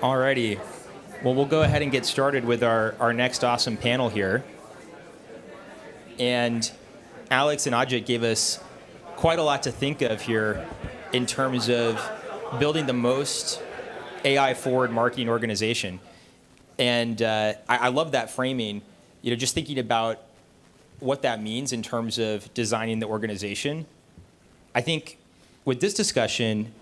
Alrighty. Well, we'll go ahead and get started with our next awesome panel here. And Alex and Ajit gave us quite a lot to think of here in terms of building the most AI-forward marketing organization. And I love that framing, just thinking about what that means in terms of designing the organization. I think with this discussion,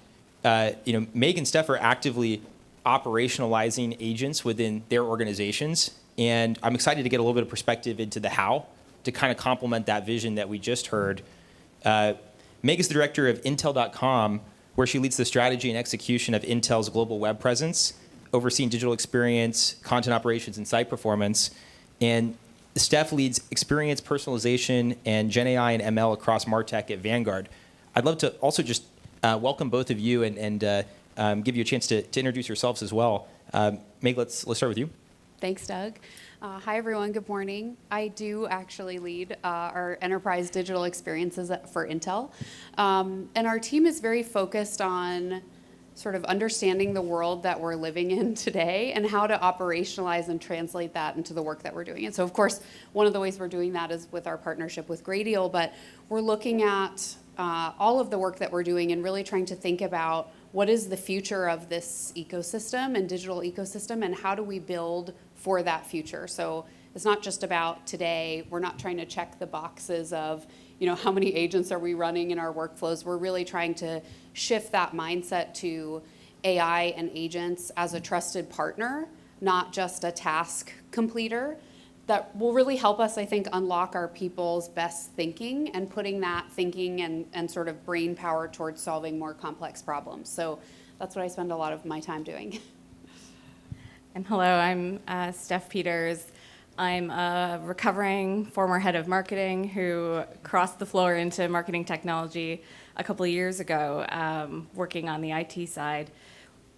Meg and Steph are actively operationalizing agents within their organizations. And I'm excited to get a little bit of perspective into the how to kind of complement that vision that we just heard. Meg is the director of Intel.com, where she leads the strategy and execution of Intel's global web presence, overseeing digital experience, content operations, and site performance. And Steph leads experience, personalization, and Gen AI and ML across MarTech at Vanguard. I'd love to also just welcome both of you and give you a chance to introduce yourselves as well. Meg, let's start with you. Thanks, Doug. Hi, everyone. Good morning. I do actually lead our enterprise digital experiences for Intel. And our team is very focused on sort of understanding the world that we're living in today and how to operationalize and translate that into the work that we're doing. And so, of course, one of the ways we're doing that is with our partnership with Gradial, but we're looking at all of the work that we're doing and really trying to think about what is the future of this ecosystem and digital ecosystem, and how do we build for that future? So it's not just about today. We're not trying to check the boxes of, how many agents are we running in our workflows. We're really trying to shift that mindset to AI and agents as a trusted partner, not just a task completer. That will really help us, I think, unlock our people's best thinking and putting that thinking and sort of brain power towards solving more complex problems. So that's what I spend a lot of my time doing. And hello, I'm Steph Peters. I'm a recovering former head of marketing who crossed the floor into marketing technology a couple of years ago, working on the IT side,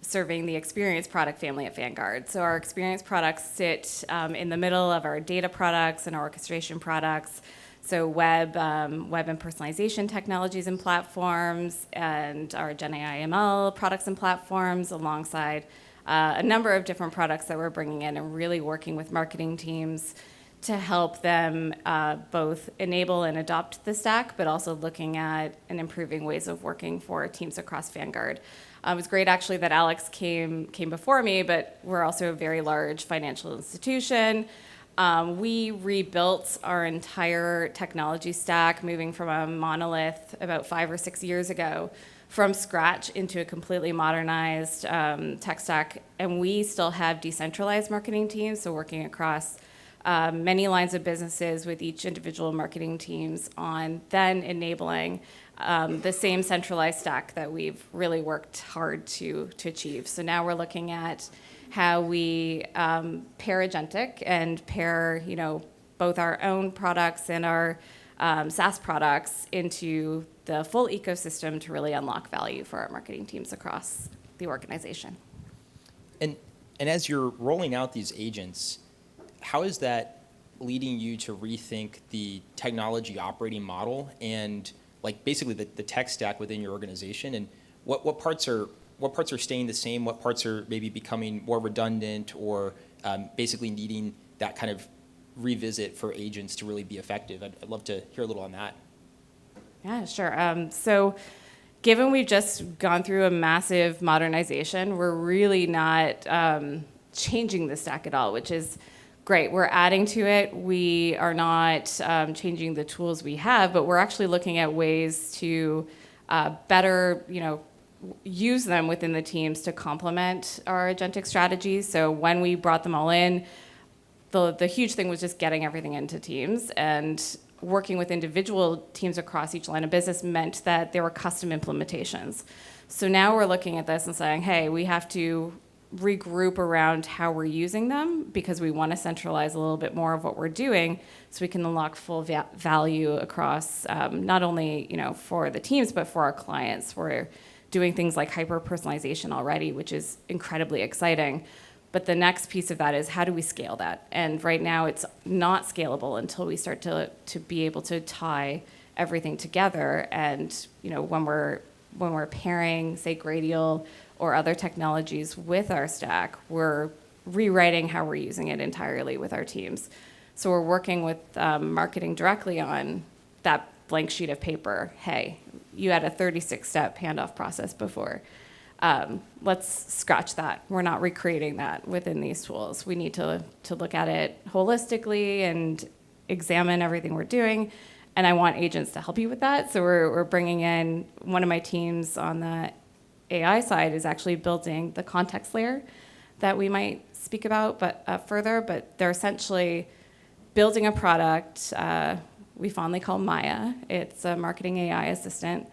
serving the experience product family at Vanguard. So our experience products sit in the middle of our data products and our orchestration products. So web and personalization technologies and platforms, and our Gen AI ML products and platforms, alongside a number of different products that we're bringing in and really working with marketing teams to help them both enable and adopt the stack, but also looking at and improving ways of working for teams across Vanguard. It was great, actually, that Alex came before me, but we're also a very large financial institution. We rebuilt our entire technology stack, moving from a monolith about 5 or 6 years ago, from scratch into a completely modernized tech stack. And we still have decentralized marketing teams, so working across many lines of businesses with each individual marketing teams on then enabling the same centralized stack that we've really worked hard to achieve. So now we're looking at how we pair Agentic and pair, both our own products and our SaaS products into the full ecosystem to really unlock value for our marketing teams across the organization. And as you're rolling out these agents, how is that leading you to rethink the technology operating model and basically the tech stack within your organization? And what parts are staying the same? What parts are maybe becoming more redundant or basically needing that kind of revisit for agents to really be effective? I'd love to hear a little on that. Yeah, sure. So given we've just gone through a massive modernization, we're really not changing the stack at all, which is great. We're adding to it. We are not changing the tools we have, but we're actually looking at ways to better, use them within the teams to complement our agentic strategies. So when we brought them all in, the huge thing was just getting everything into teams, and working with individual teams across each line of business meant that there were custom implementations. So now we're looking at this and saying, hey, we have to regroup around how we're using them, because we want to centralize a little bit more of what we're doing so we can unlock full value across not only for the teams, but for our clients. We're doing things like hyper-personalization already, which is incredibly exciting. But the next piece of that is, how do we scale that? And right now it's not scalable until we start to be able to tie everything together. And when we're pairing, say, Gradial or other technologies with our stack, we're rewriting how we're using it entirely with our teams. So we're working with marketing directly on that blank sheet of paper. Hey, you had a 36-step handoff process before. Let's scratch that. We're not recreating that within these tools. We need to look at it holistically and examine everything we're doing. And I want agents to help you with that. So we're bringing in, one of my teams on the AI side is actually building the context layer that we might speak about further, but they're essentially building a product we fondly call Maya. It's a marketing AI assistant.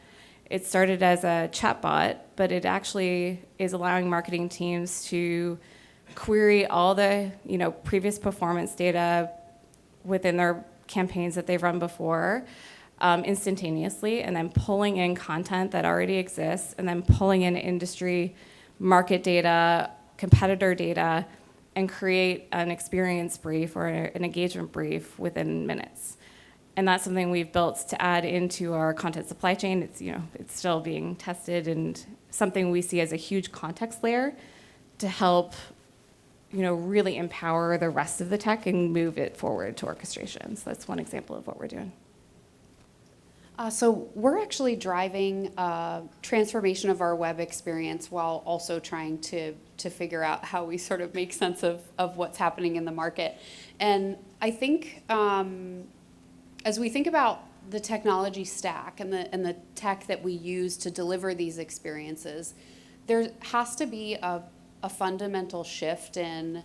It started as a chatbot, but it actually is allowing marketing teams to query all the previous performance data within their campaigns that they've run before instantaneously, and then pulling in content that already exists, and then pulling in industry market data, competitor data, and create an experience brief or an engagement brief within minutes. And that's something we've built to add into our content supply chain. It's still being tested, and something we see as a huge context layer to help really empower the rest of the tech and move it forward to orchestration. So that's one example of what we're doing. So we're actually driving transformation of our web experience while also trying to figure out how we sort of make sense of what's happening in the market. And I think as we think about the technology stack and the tech that we use to deliver these experiences, there has to be a fundamental shift in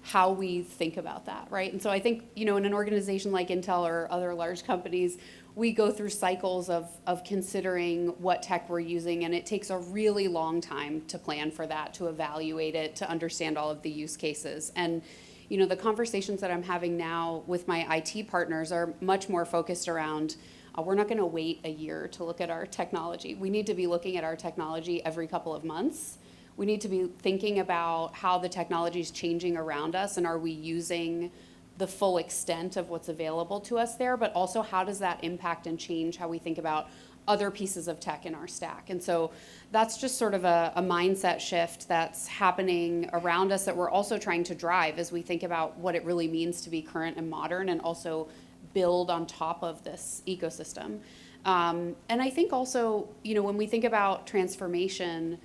how we think about that, right? And so I think, in an organization like Intel or other large companies, we go through cycles of considering what tech we're using, and it takes a really long time to plan for that, to evaluate it, to understand all of the use cases. And the conversations that I'm having now with my IT partners are much more focused around, we're not going to wait a year to look at our technology. We need to be looking at our technology every couple of months. We need to be thinking about how the technology is changing around us, and are we using the full extent of what's available to us there, but also how does that impact and change how we think about other pieces of tech in our stack. And so that's just sort of a mindset shift that's happening around us that we're also trying to drive as we think about what it really means to be current and modern, and also build on top of this ecosystem. And I think also, when we think about transformation,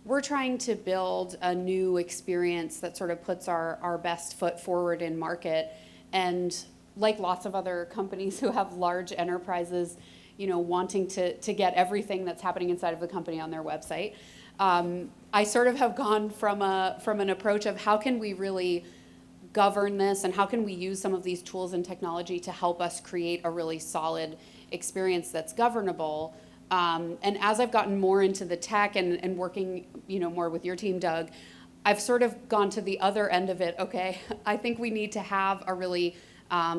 we're trying to build a new experience that sort of puts our best foot forward in market. And like lots of other companies who have large enterprises, wanting to get everything that's happening inside of the company on their website, I sort of have gone from an approach of how can we really govern this, and how can we use some of these tools and technology to help us create a really solid experience that's governable. And as I've gotten more into the tech and working, more with your team, Doug, I've sort of gone to the other end of it. Okay, I think we need to have a really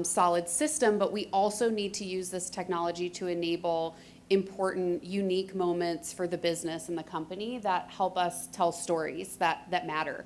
solid system, but we also need to use this technology to enable important, unique moments for the business and the company that help us tell stories that matter.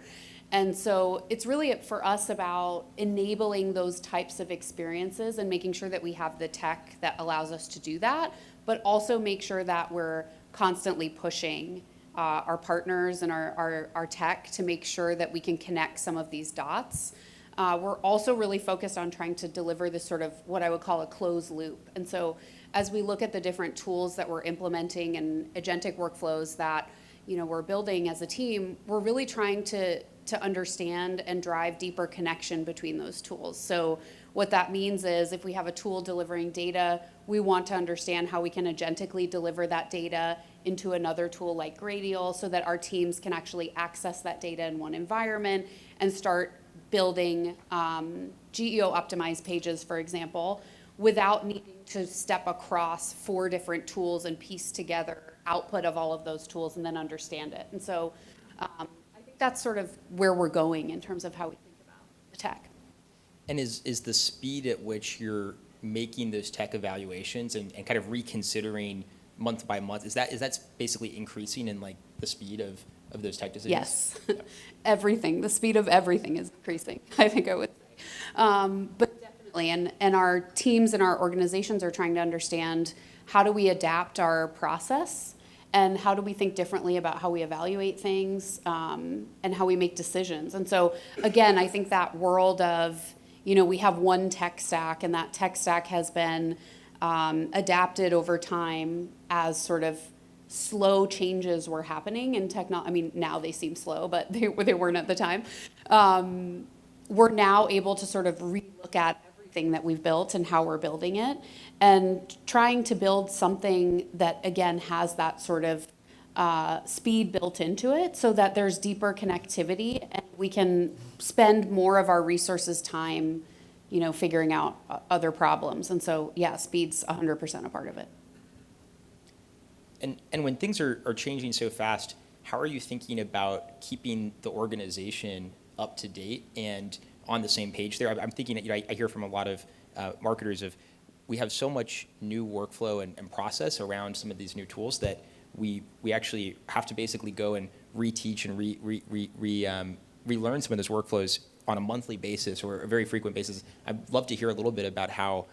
And so it's really for us about enabling those types of experiences and making sure that we have the tech that allows us to do that, but also make sure that we're constantly pushing our partners and our tech to make sure that we can connect some of these dots. We're also really focused on trying to deliver this sort of what I would call a closed loop. And so as we look at the different tools that we're implementing and agentic workflows that we're building as a team, we're really trying to understand and drive deeper connection between those tools. So what that means is if we have a tool delivering data, we want to understand how we can agentically deliver that data into another tool like Gradial so that our teams can actually access that data in one environment and start building geo-optimized pages, for example, without needing to step across 4 different tools and piece together output of all of those tools and then understand it. And so I think that's sort of where we're going in terms of how we think about the tech. And is the speed at which you're making those tech evaluations and kind of reconsidering month by month, is that basically increasing in like the speed of those tech decisions? Yes. Everything. The speed of everything is increasing, I think I would say. But definitely, and our teams and our organizations are trying to understand how do we adapt our process and how do we think differently about how we evaluate things, and how we make decisions. And so, again, I think that world of, we have one tech stack, and that tech stack has been adapted over time as sort of slow changes were happening in technology. I mean, now they seem slow, but they weren't at the time. We're now able to sort of relook at everything that we've built and how we're building it, and trying to build something that, again, has that sort of speed built into it, so that there's deeper connectivity and we can spend more of our resources time, figuring out other problems. And so, yeah, speed's 100% a part of it. And when things are changing so fast, how are you thinking about keeping the organization up to date and on the same page there? I'm thinking that, I hear from a lot of marketers of, we have so much new workflow and process around some of these new tools that we actually have to basically go and reteach and relearn some of those workflows on a monthly basis or a very frequent basis. I'd love to hear a little bit about how,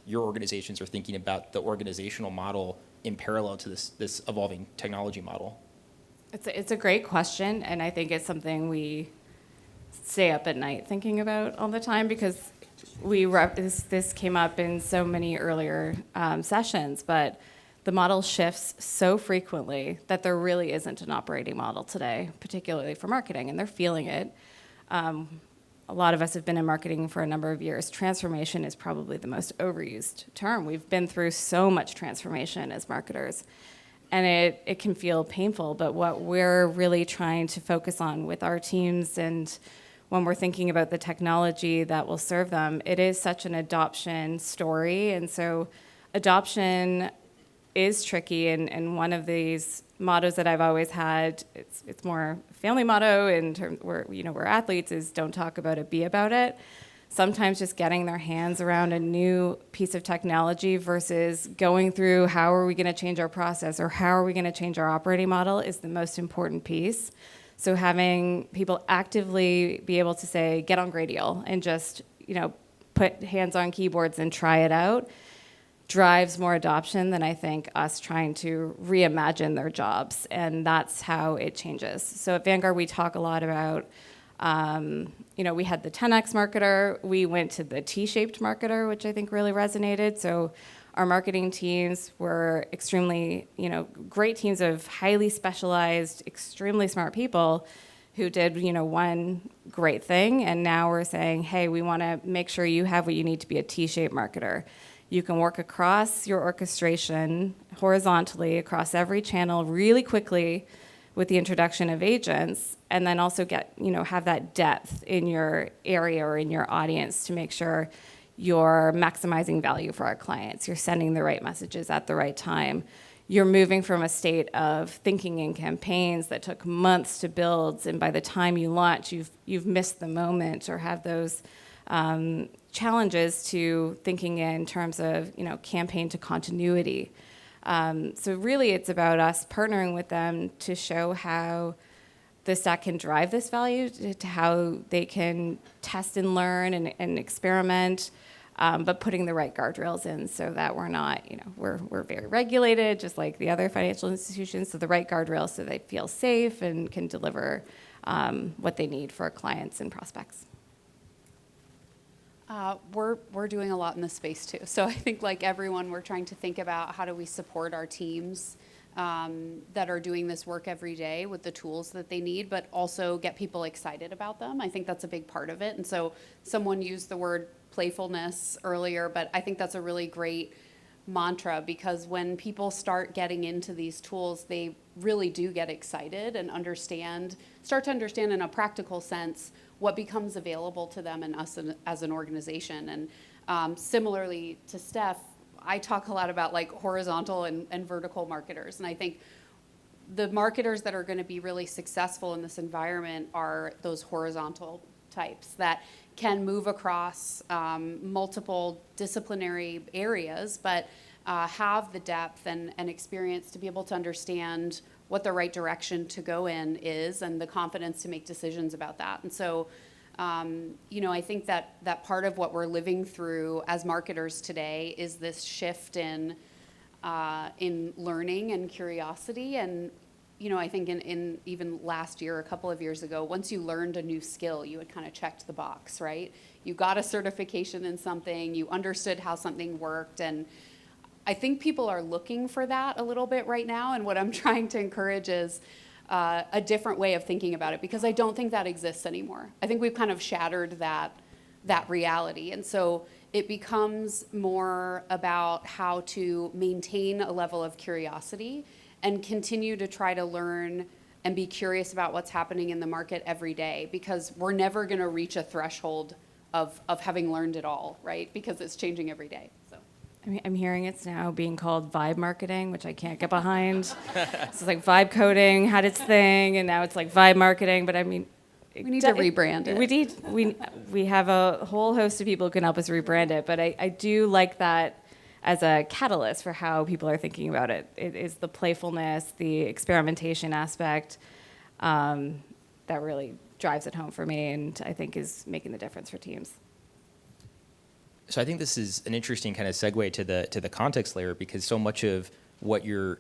your organizations are thinking about the organizational model in parallel to this evolving technology model. It's a great question, and I think it's something we stay up at night thinking about all the time, because this came up in so many earlier sessions, but the model shifts so frequently that there really isn't an operating model today, particularly for marketing, and they're feeling it. A lot of us have been in marketing for a number of years. Transformation is probably the most overused term. We've been through so much transformation as marketers, and it can feel painful, but what we're really trying to focus on with our teams, and when we're thinking about the technology that will serve them, it is such an adoption story. And so adoption is tricky, and one of these mottos that I've always had, it's more family motto in terms where we're athletes, is don't talk about it, be about it. Sometimes just getting their hands around a new piece of technology versus going through how are we going to change our process or how are we going to change our operating model is the most important piece. So having people actively be able to say, get on Gradial and just, put hands on keyboards and try it out drives more adoption than I think us trying to reimagine their jobs. And that's how it changes. So at Vanguard, we talk a lot about, we had the 10X marketer. We went to the T-shaped marketer, which I think really resonated. So our marketing teams were extremely, great teams of highly specialized, extremely smart people who did, one great thing. And now we're saying, hey, we want to make sure you have what you need to be a T-shaped marketer. You can work across your orchestration horizontally across every channel really quickly with the introduction of agents, and then also get, have that depth in your area or in your audience to make sure you're maximizing value for our clients. You're sending the right messages at the right time. You're moving from a state of thinking in campaigns that took months to build, and by the time you launch, you've missed the moment or have those challenges to thinking in terms of campaign to continuity. So really, it's about us partnering with them to show how the stack can drive this value, to how they can test and learn and experiment, but putting the right guardrails in so that we're not, we're very regulated, just like the other financial institutions. So the right guardrails so they feel safe and can deliver what they need for clients and prospects. We're doing a lot in this space too. So I think, like everyone, we're trying to think about how do we support our teams that are doing this work every day with the tools that they need, but also get people excited about them. I think that's a big part of it. And so someone used the word playfulness earlier, but I think that's a really great mantra, because when people start getting into these tools, they really do get excited and start to understand in a practical sense what becomes available to them and us as an organization. And similarly to Steph, I talk a lot about horizontal and vertical marketers. And I think the marketers that are going to be really successful in this environment are those horizontal types that can move across multiple disciplinary areas, but have the depth and experience to be able to understand what the right direction to go in is and the confidence to make decisions about that. And so, I think that part of what we're living through as marketers today is this shift in in learning and curiosity. And I think in even last year, a couple of years ago, once you learned a new skill, you had kind of checked the box, right? You got a certification in something, you understood how something worked, and I think people are looking for that a little bit right now. And what I'm trying to encourage is a different way of thinking about it, because I don't think that exists anymore. I think we've kind of shattered that reality. And so it becomes more about how to maintain a level of curiosity and continue to try to learn and be curious about what's happening in the market every day, because we're never going to reach a threshold of having learned it all, right? Because it's changing every day. So I'm hearing it's now being called vibe marketing, which I can't get behind. So it's like vibe coding had its thing, and now it's like vibe marketing. But I mean, we need to rebrand it. We have a whole host of people who can help us rebrand it. But I do like that as a catalyst for how people are thinking about it. It is the playfulness, the experimentation aspect that really drives it home for me, and I think is making the difference for teams. So I think this is an interesting kind of segue to the context layer, because so much of what you're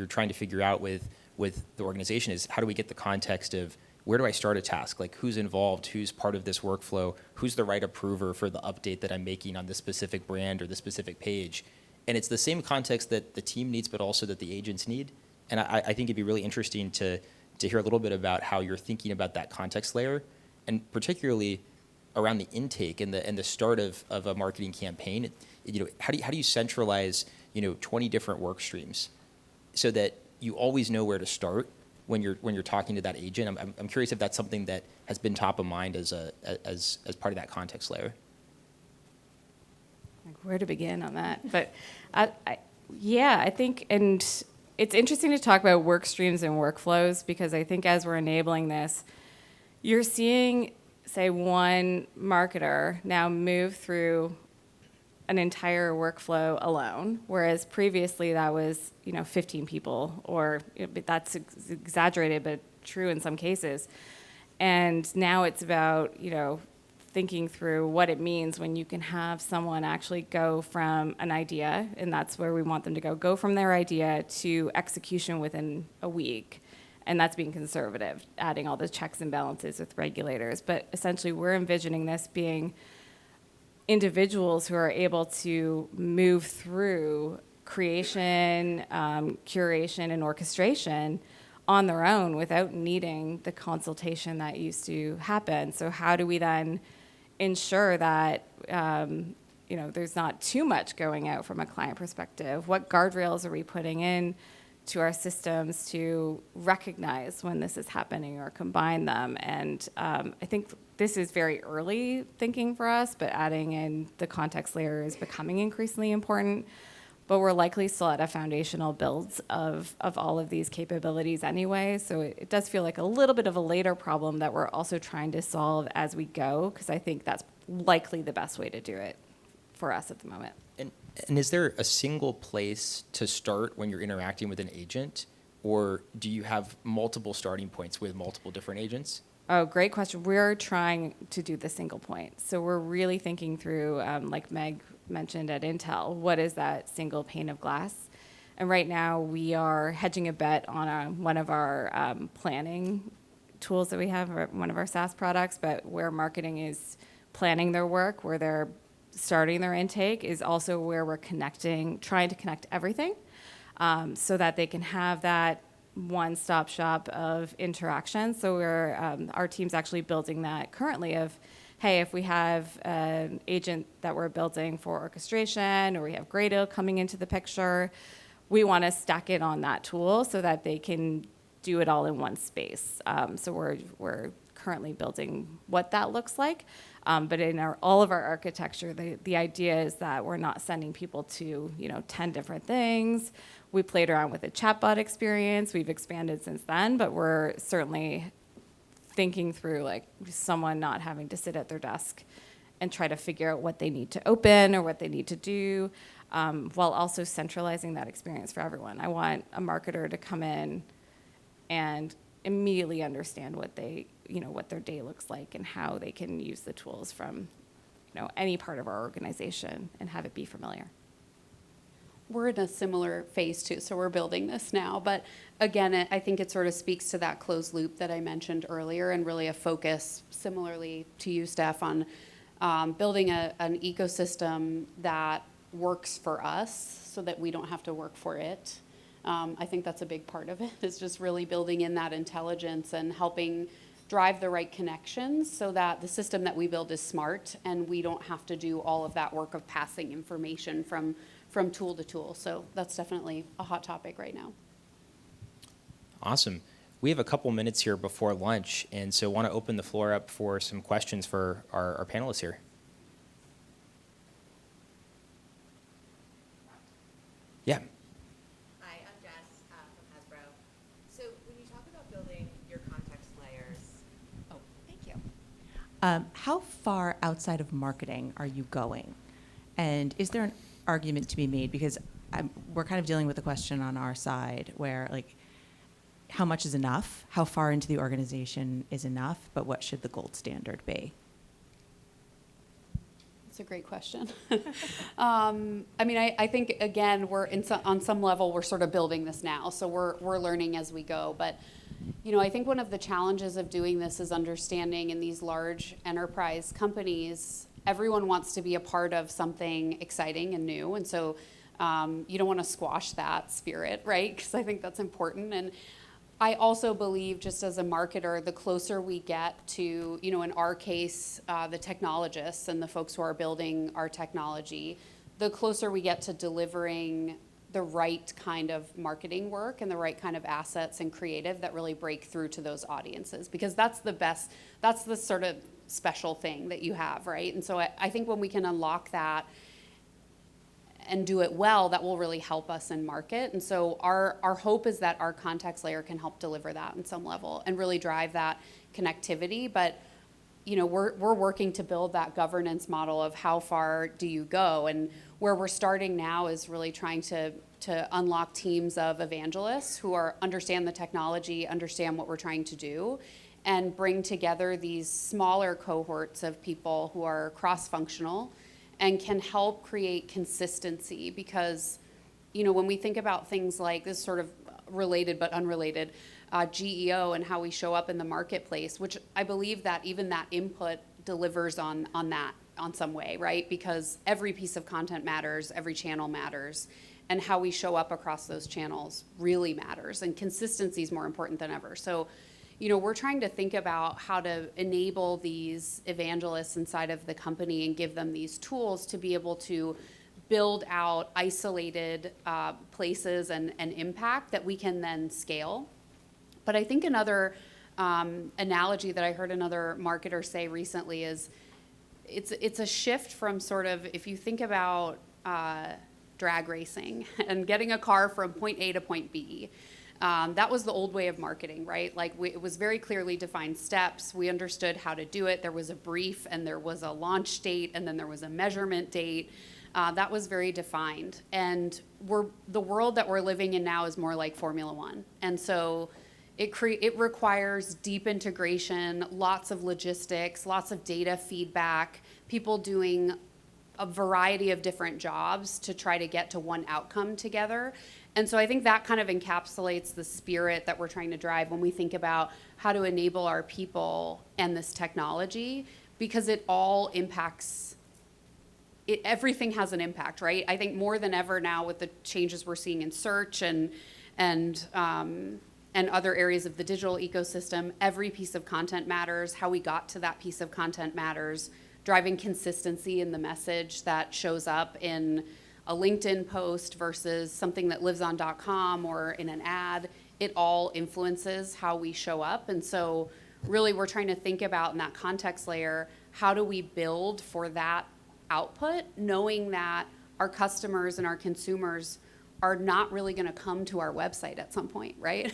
trying to figure out with the organization is, how do we get the context of where do I start a task? Like, who's involved? Who's part of this workflow? Who's the right approver for the update that I'm making on this specific brand or the specific page? And it's the same context that the team needs, but also that the agents need. And I think it'd be really interesting to hear a little bit about how you're thinking about that context layer, and particularly around the intake and the start of a marketing campaign. How do you centralize 20 different work streams so that you always know where to start when you're talking to that agent? I'm curious if that's something that has been top of mind as part of that context layer. Like, where to begin on that? But I think, and it's interesting to talk about work streams and workflows, because I think as we're enabling this, you're seeing, say, one marketer now move through an entire workflow alone, whereas previously that was 15 people, or that's exaggerated but true in some cases. And now it's about thinking through what it means when you can have someone actually go from an idea, and that's where we want them to go from their idea to execution within a week. And that's being conservative, adding all the checks and balances with regulators. But essentially, we're envisioning this being individuals who are able to move through creation, curation, and orchestration on their own without needing the consultation that used to happen. So how do we then ensure that there's not too much going out from a client perspective? What guardrails are we putting in to our systems to recognize when this is happening or combine them? And I think this is very early thinking for us, but adding in the context layer is becoming increasingly important. But we're likely still at a foundational builds of all of these capabilities anyway. So it does feel like a little bit of a later problem that we're also trying to solve as we go, because I think that's likely the best way to do it for us at the moment. And is there a single place to start when you're interacting with an agent, or do you have multiple starting points with multiple different agents? Oh, great question. We're trying to do the single point. So we're really thinking through, like Meg mentioned at Intel, what is that single pane of glass? And right now we are hedging a bet on one of our planning tools that we have, or one of our SaaS products, but where marketing is planning their work, where they're starting their intake, is also where we're trying to connect everything, so that they can have that one-stop shop of interaction. So our team's actually building that currently of, hey, if we have an agent that we're building for orchestration, or we have Gradial coming into the picture, we want to stack it on that tool so that they can do it all in one space. So we're currently building what that looks like. But in all of our architecture, the idea is that we're not sending people to 10 different things. We played around with a chatbot experience. We've expanded since then, but we're certainly thinking through like someone not having to sit at their desk and try to figure out what they need to open or what they need to do, while also centralizing that experience for everyone. I want a marketer to come in and immediately understand what their day looks like and how they can use the tools from any part of our organization and have it be familiar. we're in a similar phase too, so we're building this now. But again, I think it sort of speaks to that closed loop that I mentioned earlier, and really a focus, similarly to you, Steph, on building an ecosystem that works for us so that we don't have to work for it. I think that's a big part of it, is just really building in that intelligence and helping drive the right connections so that the system that we build is smart and we don't have to do all of that work of passing information from tool to tool. So that's definitely a hot topic right now. Awesome. We have a couple minutes here before lunch, and so want to open the floor up for some questions for our panelists here. Yeah. Hi, I'm Jess from Hasbro. So when you talk about building your context layers, Oh, thank you. How far outside of marketing are you going? And is there an argument to be made? Because we're kind of dealing with a question on our side where, like, how much is enough? How far into the organization is enough? But what should the gold standard be? That's a great question. I mean, I think, again, on some level, we're sort of building this now. So we're learning as we go. But, you know, I think one of the challenges of doing this is understanding in these large enterprise companies, everyone wants to be a part of something exciting and new. And so you don't want to squash that spirit, right? Because I think that's important. And I also believe, just as a marketer, the closer we get to, you know, in our case, the technologists and the folks who are building our technology, the closer we get to delivering the right kind of marketing work and the right kind of assets and creative that really break through to those audiences. Because that's the sort of special thing that you have, right? And so I think when we can unlock that and do it well, that will really help us in market. And so our hope is that our context layer can help deliver that in some level and really drive that connectivity. But, you know, we're working to build that governance model of how far do you go. And where we're starting now is really trying to unlock teams of evangelists who understand the technology, understand what we're trying to do, and bring together these smaller cohorts of people who are cross-functional and can help create consistency. Because, you know, when we think about things like this, sort of related but unrelated, GEO and how we show up in the marketplace, which I believe that even that input delivers on that on some way, right? Because every piece of content matters, every channel matters, and how we show up across those channels really matters, and consistency is more important than ever. So, you know, we're trying to think about how to enable these evangelists inside of the company and give them these tools to be able to build out isolated places and impact that we can then scale. But I think another analogy that I heard another marketer say recently is it's a shift from sort of, if you think about drag racing and getting a car from point A to point B. That was the old way of marketing, right? Like it was very clearly defined steps. We understood how to do it. There was a brief and there was a launch date and then there was a measurement date. That was very defined. And the world that we're living in now is more like Formula One. And so it requires deep integration, lots of logistics, lots of data feedback, people doing a variety of different jobs to try to get to one outcome together. And so I think that kind of encapsulates the spirit that we're trying to drive when we think about how to enable our people and this technology, because it all impacts, everything has an impact, right? I think more than ever now with the changes we're seeing in search and other areas of the digital ecosystem, every piece of content matters. How we got to that piece of content matters. Driving consistency in the message that shows up in a LinkedIn post versus something that lives on .com or in an ad, it all influences how we show up. And so really we're trying to think about in that context layer, how do we build for that output, knowing that our customers and our consumers are not really going to come to our website at some point, right?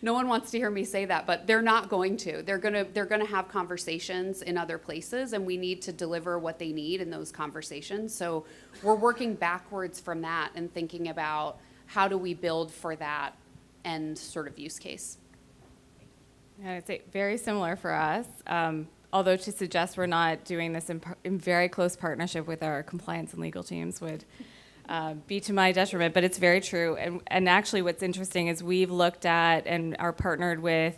No one wants to hear me say that, but they're not going to. They're going to have conversations in other places, and we need to deliver what they need in those conversations. So we're working backwards from that and thinking about how do we build for that end sort of use case. And I'd say very similar for us. Although to suggest we're not doing this in very close partnership with our compliance and legal teams would be to my detriment, but it's very true. And actually what's interesting is we've looked at and are partnered with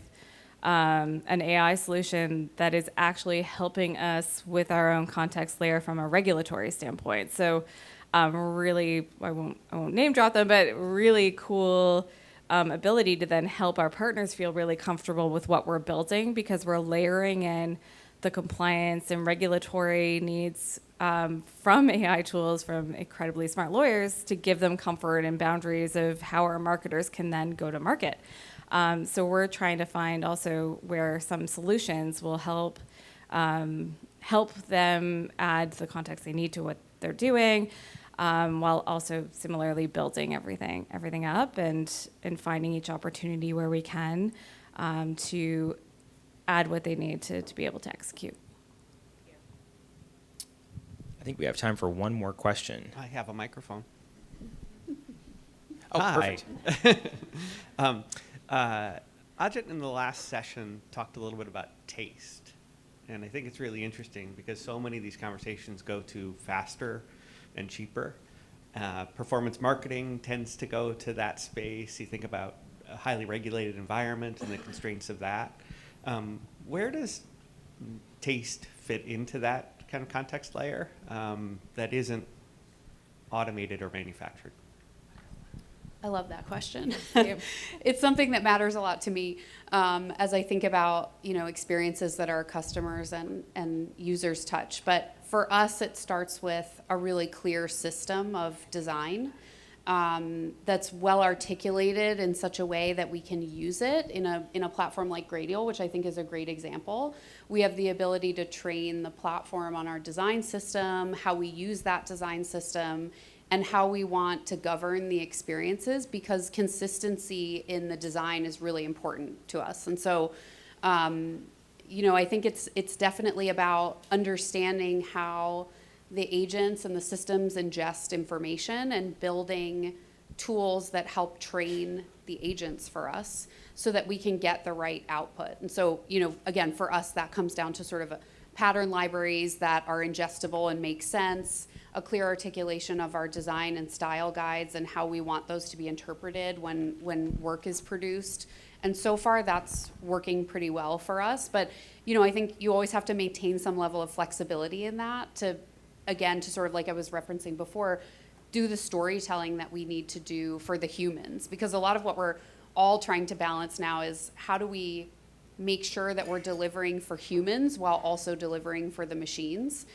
an AI solution that is actually helping us with our own context layer from a regulatory standpoint. So really, I won't name drop them, but really cool ability to then help our partners feel really comfortable with what we're building, because we're layering in the compliance and regulatory needs from AI tools, from incredibly smart lawyers, to give them comfort and boundaries of how our marketers can then go to market. So we're trying to find also where some solutions will help them add the context they need to what they're doing, while also similarly building everything up and finding each opportunity where we can to add what they need to be able to execute. I think we have time for one more question. I have a microphone. Oh, Hi. perfect. Ajit in the last session talked a little bit about taste. And I think it's really interesting because so many of these conversations go to faster and cheaper. Performance marketing tends to go to that space. You think about a highly regulated environment and the constraints of that. Where does taste fit into that kind of context layer that isn't automated or manufactured? I love that question. It's something that matters a lot to me as I think about, experiences that our customers and users touch. But for us, it starts with a really clear system of design that's well articulated in such a way that we can use it in a platform like Gradial, which I think is a great example. We have the ability to train the platform on our design system, how we use that design system, and how we want to govern the experiences, because consistency in the design is really important to us. And so, I think it's definitely about understanding how the agents and the systems ingest information and building tools that help train the agents for us so that we can get the right output. And so, again, for us, that comes down to sort of pattern libraries that are ingestible and make sense, a clear articulation of our design and style guides and how we want those to be interpreted when work is produced. And so far, that's working pretty well for us. But, I think you always have to maintain some level of flexibility in that to sort of, like I was referencing before, do the storytelling that we need to do for the humans. Because a lot of what we're all trying to balance now is how do we make sure that we're delivering for humans while also delivering for the machines.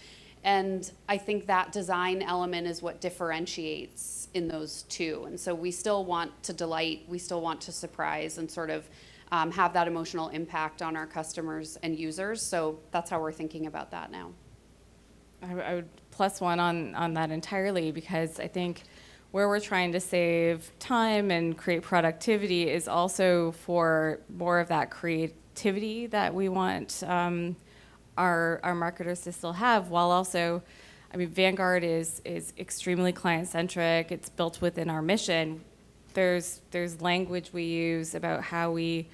And I think that design element is what differentiates in those two. And so we still want to delight, we still want to surprise and sort of have that emotional impact on our customers and users. So that's how we're thinking about that now. I would plus one on that entirely, because I think where we're trying to save time and create productivity is also for more of that creativity that we want our marketers to still have, while also, Vanguard is extremely client-centric. It's built within our mission. There's language we use about how we,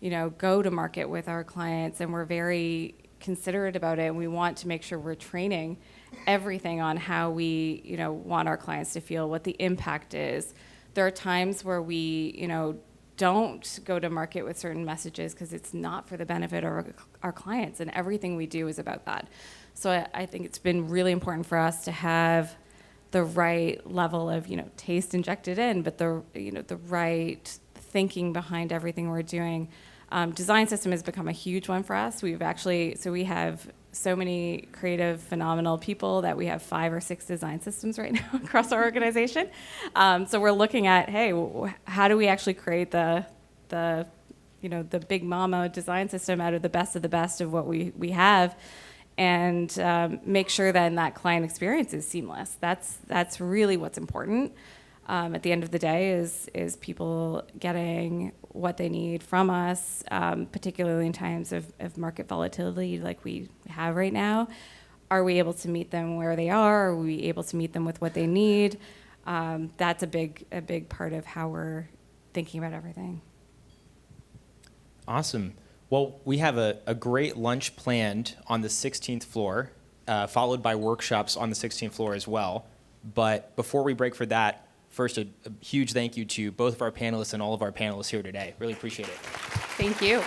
go to market with our clients, and we're very considerate about it, and we want to make sure we're training everything on how we, want our clients to feel, what the impact is. There are times where we, don't go to market with certain messages because it's not for the benefit of our clients, and everything we do is about that. So I think it's been really important for us to have the right level of, taste injected in, but the right thinking behind everything we're doing. Design system has become a huge one for us. We have so many creative, phenomenal people that we have 5 or 6 design systems right now across our organization. So we're looking at, hey, how do we actually create the big mama design system out of the best of what we have, and make sure then that client experience is seamless. That's really what's important. At the end of the day is people getting what they need from us, particularly in times of market volatility like we have right now. Are we able to meet them where they are? Are we able to meet them with what they need? That's a big part of how we're thinking about everything. Awesome. Well, we have a great lunch planned on the 16th floor, followed by workshops on the 16th floor as well. But before we break for that, first, a huge thank you to both of our panelists and all of our panelists here today. Really appreciate it. Thank you.